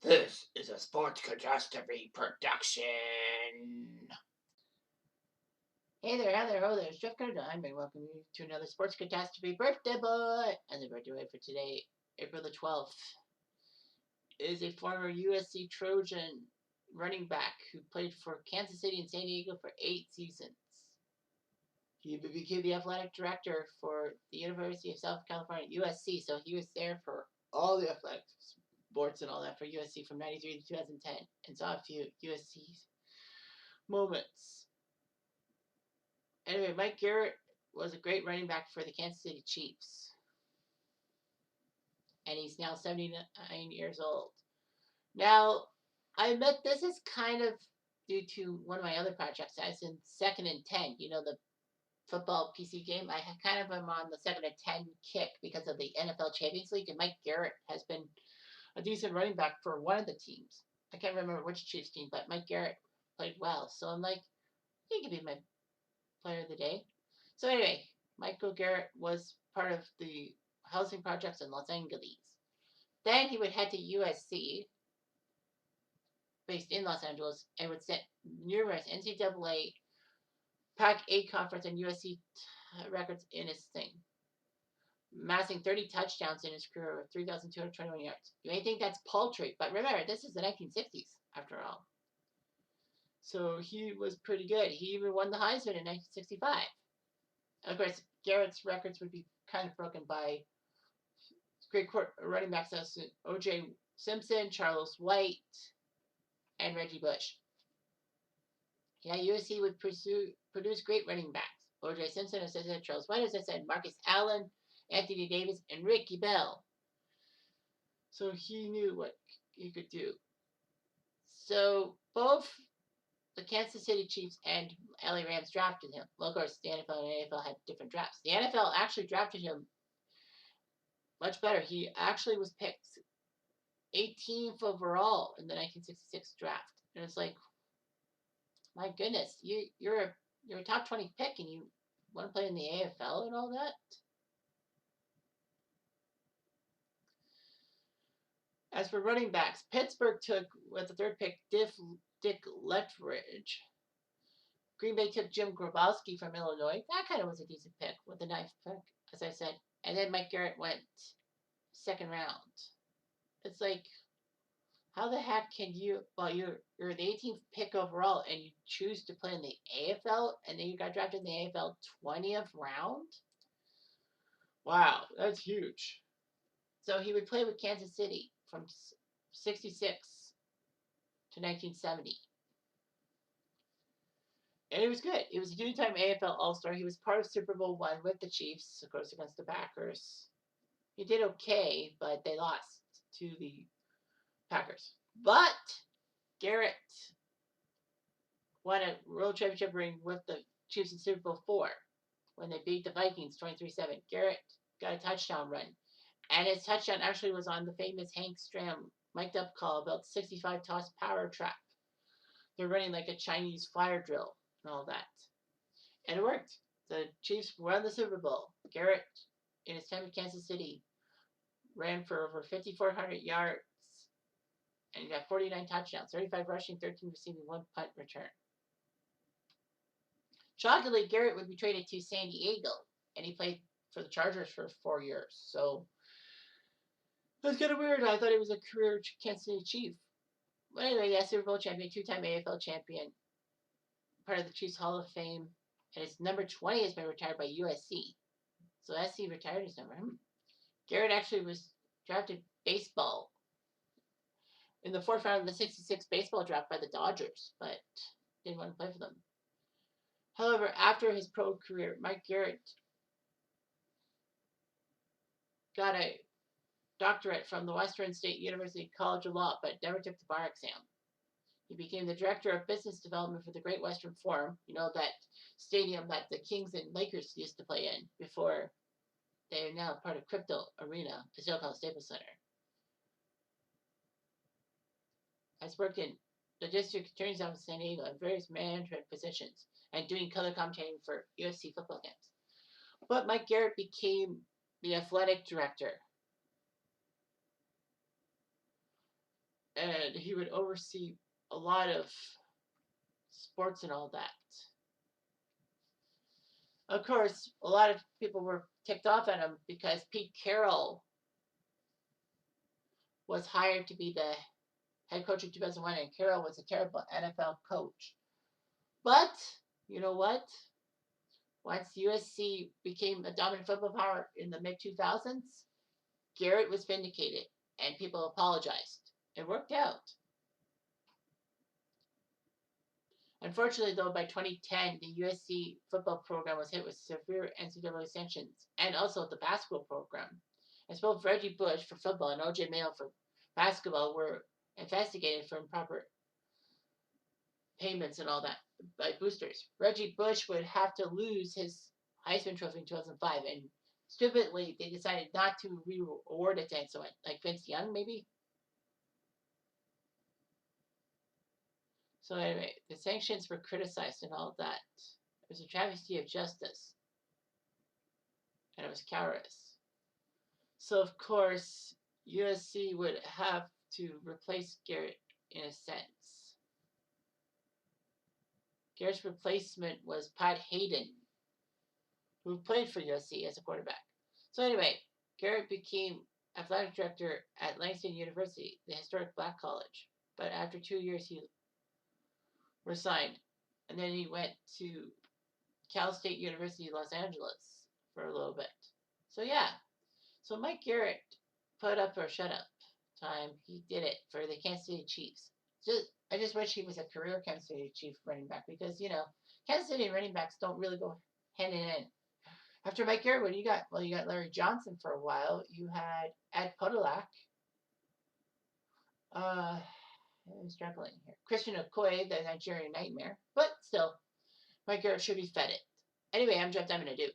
This is a Sports Catastrophe production. Hey there, hi there, ho there, it's Jeff Carter. I'm and welcome you to another Sports Catastrophe birthday boy. And the birthday boy for today, April the 12th, is a former USC Trojan running back who played for Kansas City and San Diego for 8 seasons. He became the athletic director for the University of South California, USC, so he was there for all the athletic sports and all that for USC from 93 to 2010 and saw a few USC moments. Anyway, Mike Garrett was a great running back for the Kansas City Chiefs. And he's now 79 years old. Now, I admit this is kind of due to one of my other projects. I was in 2nd and 10, the football PC game. I kind of am on the 2nd and 10 kick because of the NFL Champions League, and Mike Garrett has been a decent running back for one of the teams. I can't remember which Chiefs team, but Mike Garrett played well. So I'm like, he could be my player of the day. So anyway, Michael Garrett was part of the housing projects in Los Angeles. Then he would head to USC, based in Los Angeles, and would set numerous NCAA Pac-8 conference and USC records in his thing, amassing 30 touchdowns in his career with 3,221 yards. You may think that's paltry, but remember, this is the 1960s, after all. So he was pretty good. He even won the Heisman in 1965. Of course, Garrett's records would be kind of broken by great running backs as O.J. Simpson, Charles White, and Reggie Bush. Yeah, USC would produce great running backs. O.J. Simpson, as I said, Charles White, as I said, Marcus Allen, Anthony Davis, and Ricky Bell. So he knew what he could do. So both the Kansas City Chiefs and LA Rams drafted him. Well, of course, the NFL and NFL had different drafts. The NFL actually drafted him much better. He actually was picked 18th overall in the 1966 draft. And it's like, my goodness, you're a top 20 pick and you want to play in the AFL and all that? As for running backs, Pittsburgh took, with the 3rd pick, Dick Lettridge. Green Bay took Jim Grabowski from Illinois. That kind of was a decent pick with the 9th pick, as I said. And then Mike Garrett went 2nd round. It's like, how the heck can you, well, you're the 18th pick overall and you choose to play in the AFL and then you got drafted in the AFL 20th round? Wow, that's huge. So he would play with Kansas City from 66 to 1970. And it was good. It was a two-time AFL All-Star. He was part of Super Bowl I with the Chiefs, of course, against the Packers. He did okay, but they lost to the Packers. But Garrett won a World Championship ring with the Chiefs in Super Bowl IV when they beat the Vikings 23-7. Garrett got a touchdown run. And his touchdown actually was on the famous Hank Stram mic'd up call about 65 toss power trap. They're running like a Chinese fire drill and all that. And it worked. The Chiefs won the Super Bowl. Garrett, in his time at Kansas City, ran for over 5,400 yards and got 49 touchdowns, 35 rushing, 13 receiving, 1 punt return. Shockingly, Garrett would be traded to San Diego, and he played for the Chargers for 4 years. So that's kind of weird. I thought he was a career Kansas City Chief. But anyway, yeah, Super Bowl champion, 2-time AFL champion, part of the Chiefs Hall of Fame, and his number 20 has been retired by USC. So SC retired his number. Garrett actually was drafted baseball in the 4th round of the 66 baseball draft by the Dodgers, but didn't want to play for them. However, after his pro career, Mike Garrett got a doctorate from the Western State University College of Law, but never took the bar exam. He became the director of business development for the Great Western Forum, that stadium that the Kings and Lakers used to play in before they are now part of Crypto Arena, the so-called Staples Center. Has worked in the district attorney's office in San Diego in various management positions and doing color commentating for USC football games. But Mike Garrett became the athletic director and he would oversee a lot of sports and all that. Of course, a lot of people were ticked off at him because Pete Carroll was hired to be the head coach in 2001, and Carroll was a terrible NFL coach. But you know what? Once USC became a dominant football power in the mid 2000s, Garrett was vindicated and people apologized. It worked out. Unfortunately, though, by 2010, the USC football program was hit with severe NCAA sanctions and also the basketball program. As both Reggie Bush for football and OJ Mayo for basketball were investigated for improper payments and all that by boosters. Reggie Bush would have to lose his Heisman Trophy in 2005, and stupidly, they decided not to re-award it to someone like Vince Young, maybe. So anyway, the sanctions were criticized and all that. It was a travesty of justice, and it was cowardice. So of course, USC would have to replace Garrett in a sense. Garrett's replacement was Pat Hayden, who played for USC as a quarterback. So anyway, Garrett became athletic director at Langston University, the historic black college. But after 2 years, he resigned, and then he went to Cal State University, Los Angeles, for a little bit. So yeah, so Mike Garrett put up or shut up time. He did it for the Kansas City Chiefs. I just wish he was a career Kansas City Chief running back because Kansas City running backs don't really go hand in hand. After Mike Garrett, what do you got? Well, you got Larry Johnson for a while. You had Apr12. I'm struggling here. Christian Okoye, the Nigerian Nightmare. But still, Mike Garrett should be fed it. Anyway, I'm Jeff Diamond. I do.